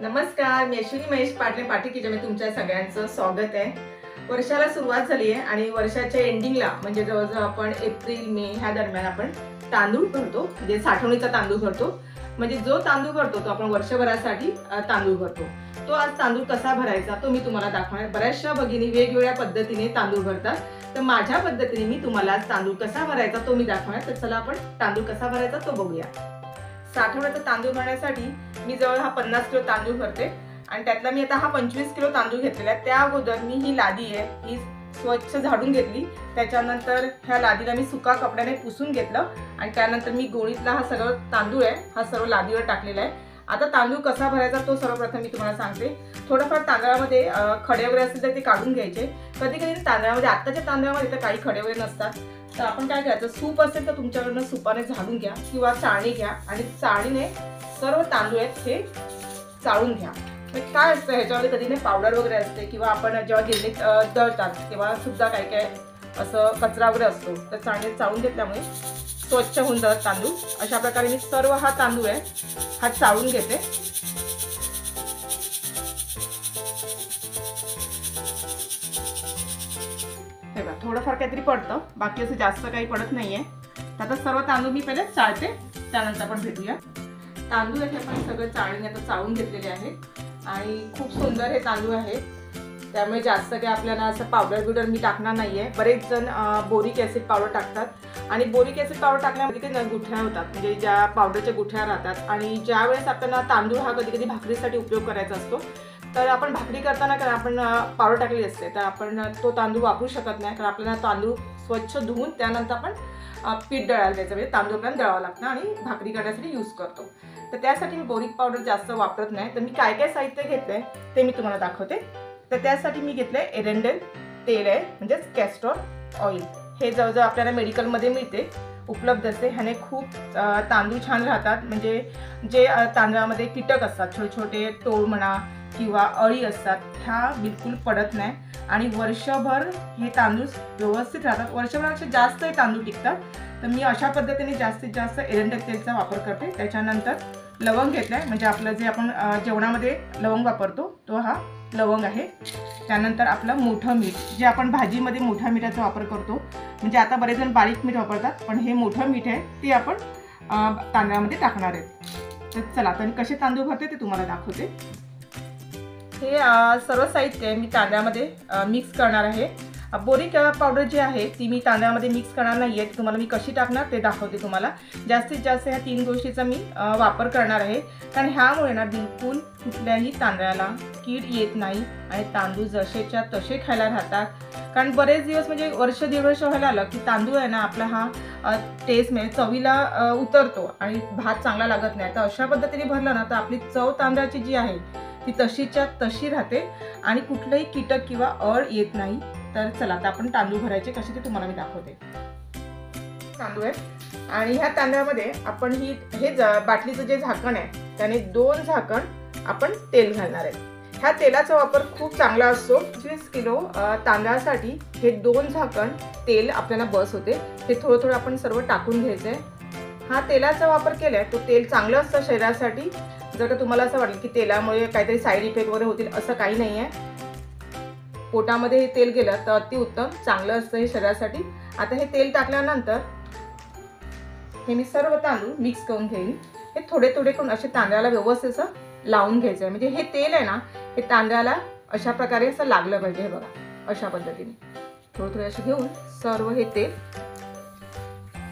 नमस्कार, मी अश्विनी महेश पाटले पाटी किचनमध्ये तुमच्या सगळ्यांचं स्वागत आहे। वर्षाला सुरुवात झाली आहे आणि वर्षाच्या एंडिंगला म्हणजे जवळजवळ आपण एप्रिल मे ह्या दरम्यान आपण तांदूळ भरतो, म्हणजे साठवणीचा तांदूळ भरतो। म्हणजे जो तांदूळ भरतो तो आपण वर्षभरासाठी तांदूळ भरतो। तो आज तांदूळ कसा भरायचा तो मी तुम्हाला दाखवणार। बऱ्याचशा भगिनी वेगवेगळ्या पद्धतीने तांदूळ भरतात, तर माझ्या पद्धतीने मी तुम्हाला आज तांदूळ कसा भरायचा तो मी दाखवणार। तर चला आपण तांदूळ कसा भरायचा तो बघूया। साठवण्याचा तांदूळ भरण्यासाठी मी जवळ हा 50 किलो तांदूळ भरते आणि त्यातला मी आता हा 25 किलो तांदूळ घेतलेला आहे। त्या अगोदर मी ही लादी आहे ही स्वच्छ झाडून घेतली, त्याच्यानंतर ह्या लादीला मी सुका कपड्याने पुसून घेतलं आणि त्यानंतर मी गोणीतला हा सगळं तांदूळ आहे हा सर्व लादीवर टाकलेला आहे। आता तांदूळ कसा भरायचा तो सर्वप्रथम मी तुम्हाला सांगते। थोडंफार तांदळामध्ये खडे वगैरे असतील तर ते काढून घ्यायचे। कधी कधी तांदळामध्ये आत्ताच्या तांदळामध्ये तर काही खडे वगैरे नसतात, तर आपण काय करायचं, सूप असेल तर तुमच्याकडनं सुपाने झाडून घ्या किंवा चाळणी घ्या आणि चाळणीने सर्व तांदूळ आहेत हे चाळून घ्या। काय असतं ह्याच्यामध्ये कधी नाही पावडर वगैरे असते किंवा आपण जेव्हा गिरणीत दळतात तेव्हा सुद्धा काय काय असं कचरा वगैरे असतो, तर चाळणीत चाळून घेतल्यामुळे स्वच्छ होऊन जातात तांदूळ। अशा प्रकारे मी सर्व हा तांदूळ आहे हा चाळून घेते। हे बघा थोडंफार काहीतरी पडतं, बाकी असं जास्त काही पडत नाहीये। आता सर्व तांदूळ मी पहिले चाळते, त्यानंतर आपण भेटूया। तांदूळ हे आपण सगळं चाळणीने आता चाळून घेतलेले आहेत आणि खूप सुंदर हे तांदूळ आहे, त्यामुळे जास्त काही आपल्याला असं पावडर मी टाकणार नाहीये। बरेच जण बोरिक ॲसिड पावडर टाकतात आणि बोरिक ॲसिड पावडर टाकल्यामध्ये काही गुठळ्या होतात, म्हणजे ज्या पावडरच्या गुठळ्या राहतात। आणि ज्या वेळेस आपल्याला तांदूळ हा कधी कधी भाकरीसाठी उपयोग करायचा असतो, तर आपण भाकरी करताना कारण आपण पावडर टाकलेली असते तर आपण तो तांदूळ वापरू शकत नाही, कारण आपल्याला तांदूळ स्वच्छ धुवून त्यानंतर आपण पीठ दळायला द्यायचं, म्हणजे तांदूळ आपल्याला दळावं लागतं आणि भाकरी करण्यासाठी यूज करतो। तर त्यासाठी मी बोरिक पावडर जास्त वापरत नाही। तर मी काय काय साहित्य घेतलंय ते मी तुम्हाला दाखवते। तर त्यासाठी मी घेतलंय एरंडेल तेल आहे, म्हणजेच कॅस्टर ऑइल। हे जवळजवळ आपल्याला मेडिकलमध्ये मिळते, उपलब्ध असते। ह्याने खूप तांदूळ छान राहतात, म्हणजे जे तांदळामध्ये कीटक असतात छोटे छोटे टोळ म्हणा किंवा अळी असतात ह्या बिलकुल पडत नाही आणि वर्षभर हे तांदूळ व्यवस्थित राहतात। वर्षभरापेक्षा जास्त हे तांदूळ टिकतात। तर मी अशा पद्धतीने जास्तीत जास्त एरंडेल तेलचा वापर करते। त्याच्यानंतर लवंग घेतलाय, म्हणजे आपलं जे आपण जेवणामध्ये लवंग वापरतो तो हा लवंग आहे। त्यानंतर आपलं मोठं मीठ, जे आपण भाजीमध्ये मोठ्या मिठाचा वापर करतो, म्हणजे आता बरेच जण बारीक मीठ वापरतात पण हे मोठं मीठ आहे ते आपण तांदळामध्ये टाकणार आहे। तर चला आता कसे तांदूळ भरते ते तुम्हाला दाखवते। हे सर्व साहित्य मी तांदळामध्ये मिक्स करणार आहे। बोरिक पावडर जी आहे ती मी तांदळामध्ये मिक्स करणार नाही आहे, तुम्हाला मी कशी टाकणार ते दाखवते तुम्हाला। जास्तीत जास्त ह्या 3 गोष्टीचा मी वापर करणार आहे, कारण ह्यामुळे ना बिलकुल कुठल्याही तांदळाला कीड येत नाही आणि तांदूळ जसेच्या तसे खायला राहतात। कारण बरेच दिवस म्हणजे वर्ष दीड वर्ष व्हायला आलं की तांदूळ आहे ना आपला हा टेस्ट म्हणजे चवीला उतरतो आणि भात चांगला लागत नाही। तर अशा पद्धतीने भरलं ना तर आपली चव तांदळाची जी आहे ती तशीच्या तशी राहते आणि कुठलंही कीटक किंवा अळ येत नाही। तर चला आता आपण तांदूळ भरायचे कसे ते तुम्हाला मी दाखवते। तांदूळ आहे आणि ह्या तांदळामध्ये आपण हे बाटलीचं जे झाकण आहे त्याने 2 झाकण आपण तेल घालणार आहे। ह्या तेलाचा वापर खूप चांगला असतो। 25 किलो तांदळासाठी हे 2 झाकण तेल आपल्याला बस होते। हे थोडं थोडं आपण सर्व टाकून घ्यायचंय। हा तेलाचा वापर केलाय तो तेल चांगलं असतं शरीरासाठी। जर का तुम्हाला असं वाटलं की तेलामुळे काहीतरी साईड इफेक्ट वगैरे होतील, असं काही नाही आहे। पोटामध्ये हे तेल गेलं तर अति उत्तम, चांगलं असतं हे शरीरासाठी। आता हे तेल टाकल्यानंतर हे मी सर्व तांदूळ मिक्स करून घेईन। हे थोडे थोडे करून असे तांदळाला व्यवस्थित असं लावून घ्यायचं आहे, म्हणजे हे तेल आहे ना हे तांदळाला अशा प्रकारे असं लागलं पाहिजे। हे बघा अशा पद्धतीने थोडं थोडं असे घेऊन सर्व हे तेल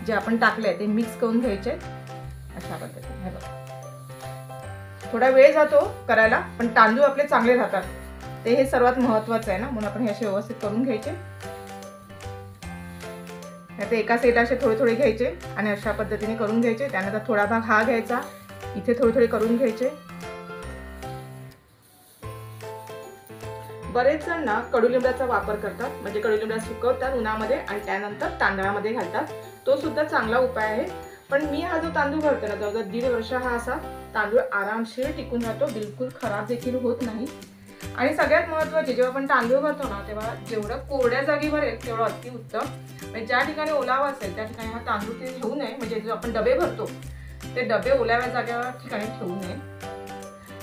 जे आपण टाकलंय ते मिक्स करून घ्यायचे अशा पद्धतीने। हे बघा थोडा वेळ जातो करायला, पण तांदूळ आपले चांगले राहतात ते हे सर्वात महत्त्वाचं आहे ना, म्हणून आपण हे असे व्यवस्थित करून घ्यायचे। आता एका साईडला असे थोडे थोडे घ्यायचे आणि अशा पद्धतीने करून घ्यायचे। त्यानंतर थोडा भाग हा घ्यायचा, इथे थोडे थोडे करून घ्यायचे। बरेच जण ना कडुलिंबाचा वापर करतात, म्हणजे कडुलिंबा सुकवतात उन्हामध्ये आणि त्यानंतर तांदळामध्ये घालतात, तो सुद्धा चांगला उपाय आहे। पण मी हा जो तांदूळ भरते ना जवळजवळ 1.5 वर्ष हा असा तांदूळ आरामशीर टिकून राहतो, बिलकुल खराब देखील होत नाही। आणि सगळ्यात महत्त्वाचे जेव्हा आपण तांदूळ भरतो ना तेव्हा जेवढं कोरड्या जागी भरेल तेवढं अति उत्तम। म्हणजे ज्या ठिकाणी ओलावा असेल त्या ठिकाणी हा तांदूळ ते ठेवू नये, म्हणजे जो आपण डबे भरतो ते डबे ओलाव्या जागेवर ठिकाणी ठेवू नये।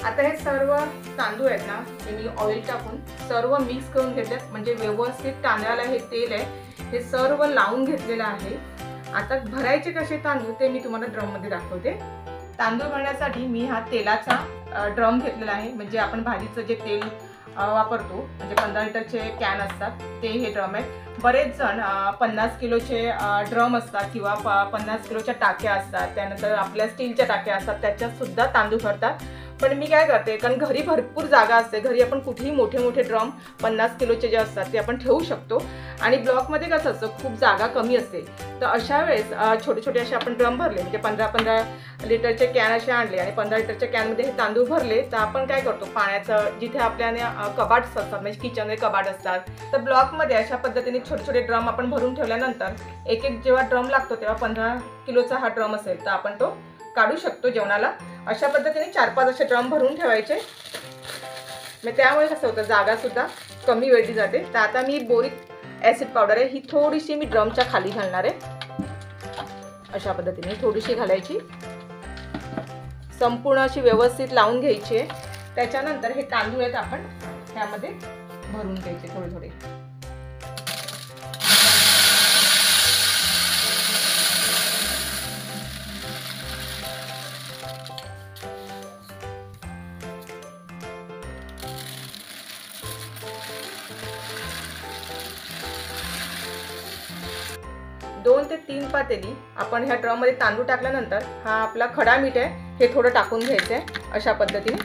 आता हे सर्व तांदूळ आहेत ना, हे मी ऑइल टाकून सर्व मिक्स करून घेतलेत, म्हणजे व्यवस्थित तांदळाला हे तेल आहे हे सर्व लावून घेतलेलं आहे। आता भरायचे कसे तांदूळ ते मी तुम्हाला ड्रम मध्ये दाखवते। तांदूळ भरण्यासाठी मी हा तेलाचा ड्रम घेतलेला आहे, म्हणजे आपण भाजीचं जे तेल वापरतो, म्हणजे 15 लिटरचे कॅन असतात ते हे ड्रम आहेत। बरेच जण 50 किलोचे ड्रम असतात किंवा 50 किलोच्या टाक्या असतात, त्यानंतर आपल्या स्टीलच्या टाक्या असतात, त्याच्यात सुद्धा तांदूळ भरतात। पण मी काय करते, कारण घरी भरपूर जागा असते, घरी आपण कुठेही मोठे मोठे ड्रम 50 किलोचे जे असतात ते आपण ठेवू शकतो। आणि ब्लॉकमध्ये कसं असतं, खूप जागा कमी असते, तर अशा वेळेस छोटे छोटे असे आपण ड्रम भरले, म्हणजे 15 लिटरचे कॅन असे आणले आणि 15 लिटरच्या कॅनमध्ये हे तांदूळ भरले, तर आपण काय करतो, पाण्याचं जिथे आपल्याला कबाट असतात, म्हणजे किचनमध्ये कबाट असतात, तर ब्लॉकमध्ये अशा पद्धतीने छोटे छोटे ड्रम आपण भरून ठेवल्यानंतर एक एक जेव्हा ड्रम लागतो तेव्हा 15 किलोचा हा ड्रम असेल तर आपण तो काढू शकतो जेवणाला। अशा पद्धतीने 4-5 असे ड्रम भरून ठेवायचे, मग त्यामुळे कसं होतं, जागा सुद्धा कमी वेळी जाते। तर आता मी बोरिक ॲसिड पावडर आहे ही थोडीशी मी ड्रमच्या खाली घालणार आहे, अशा पद्धतीने थोडीशी घालायची, संपूर्ण अशी व्यवस्थित लावून घ्यायची आहे। त्याच्यानंतर हे तांदूळ आहेत आपण त्यामध्ये भरून घ्यायचे थोडे थोडे। दोन ते 3 पातेली आपण ह्या ड्रम मध्ये तांदूळ टाकल्यानंतर हा आपला खडा मीठ आहे हे थोडं टाकून घ्यायचं आहे, अशा पद्धतीने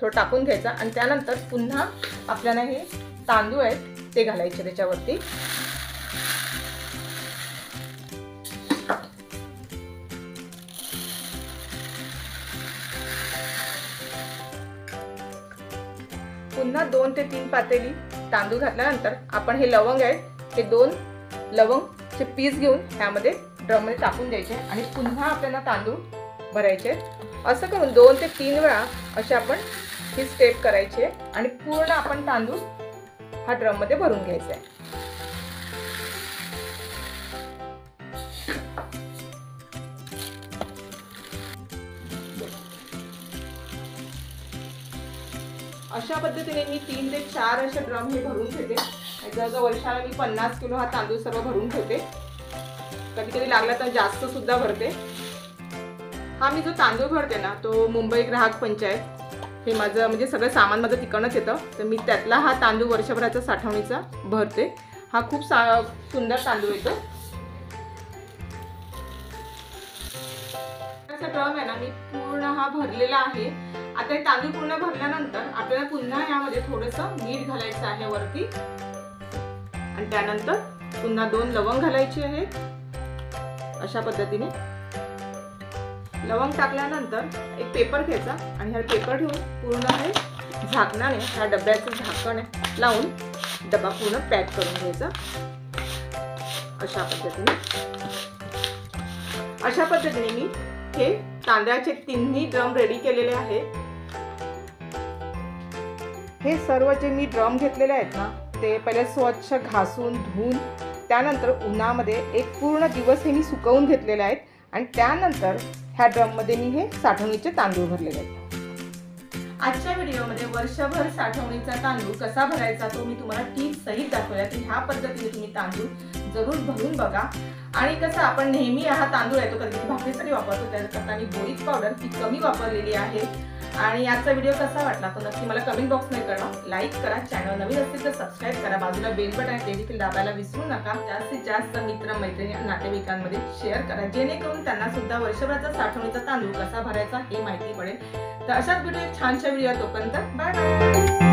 थोडं टाकून घ्यायचं आणि त्यानंतर पुन्हा आपल्याला हे तांदूळ आहेत ते घालायचे त्याच्यावरती। पुन्हा 2 ते 3 पातेली तांदूळ घातल्यानंतर आपण हे लवंग आहेत हे 2 लवंगचे पीस घेऊन ह्यामध्ये ड्रम मध्ये टाकून द्यायचे आणि पुन्हा आपल्याला तांदूळ भरायचे। असं करून 2 ते 3 वेळा असे आपण ही स्टेप करायची आणि पूर्ण आपण तांदूळ हा ड्रम मध्ये भरून घ्यायचा आहे। अशा पद्धतीने मी 3 ते 4 असे ड्रम हे भरून ठेवते। जवळजवळ वर्षाला मी 50 किलो हा तांदूळ सर्व भरून ठेवते, कधी कधी लागला तर जास्त सुद्धा भरते। हा मी जो तांदूळ भरते ना तो मुंबई ग्राहक पंचायत, हे माझं म्हणजे सगळं सामान माझं तिकडनंच येतं, तर मी त्यातला हा तांदूळ वर्षभराचा साठवणीचा भरते। हा खूप सुंदर तांदूळ येतो। असा ड्रम आहे ना मी पूर्ण हा भरलेला आहे। आता हे तांदूळ पूर्ण भरल्यानंतर आपल्याला पुन्हा यामध्ये थोडंसं मीठ घालायचं आहे वरती आणि त्यानंतर पुन्हा 2 लवंग घालायची आहे, अशा पद्धतीने। लवंग टाकल्यानंतर एक पेपर घ्यायचा आणि हा पेपर ठेवून पूर्ण हे झाकणाने ह्या डब्याचं झाकण लावून डबा पूर्ण पॅक करून घ्यायचा, अशा पद्धतीने। अशा पद्धतीने मी हे तांदळाचे 3ही ड्रम रेडी केलेले आहेत। हे सर्व जे मी ड्रम घेतलेले आहेत ना ते पहिले स्वच्छ घासून धुवून त्यानंतर उन्हामध्ये एक पूर्ण दिवस हे मी सुकवून घेतलेले आहेत आणि त्यानंतर ह्या ड्रम मध्ये मी हे साठवणीचे तांदूळ भरलेले आहेत। आजच्या व्हिडिओमध्ये वर्षभर साठवणीचा तांदूळ कसा भरायचा तो मी तुम्हाला टिप्स सहित दाखवला, की ह्या पद्धतीने तुम्ही तांदूळ जरूर भरून बघा। आणि कसं आपण नेहमी हा तांदूळ आहे तो कधी भाकरीसाठी वापरतो, त्याकरता मी बोरिक पावडर ही कमी वापरलेली आहे। आणि आजचा व्हिडिओ कसा वाटला तो नक्की मला कमेंट बॉक्समध्ये कळवा, लाईक करा, चॅनल नवीन असेल तर सबस्क्राईब करा, बाजूला बेल बटन आहे ते देखील दाबायला विसरू नका। जास्तीत जास्त मित्र मैत्रिणी नातेवाईकांमध्ये शेअर करा, जेणेकरून त्यांना सुद्धा वर्षभराचा साठवणीचा तांदूळ कसा भरायचा हे माहिती पडेल। तर अशाच व्हिडिओ छानशा व्हिडिओ, तोपर्यंत बाय बाय।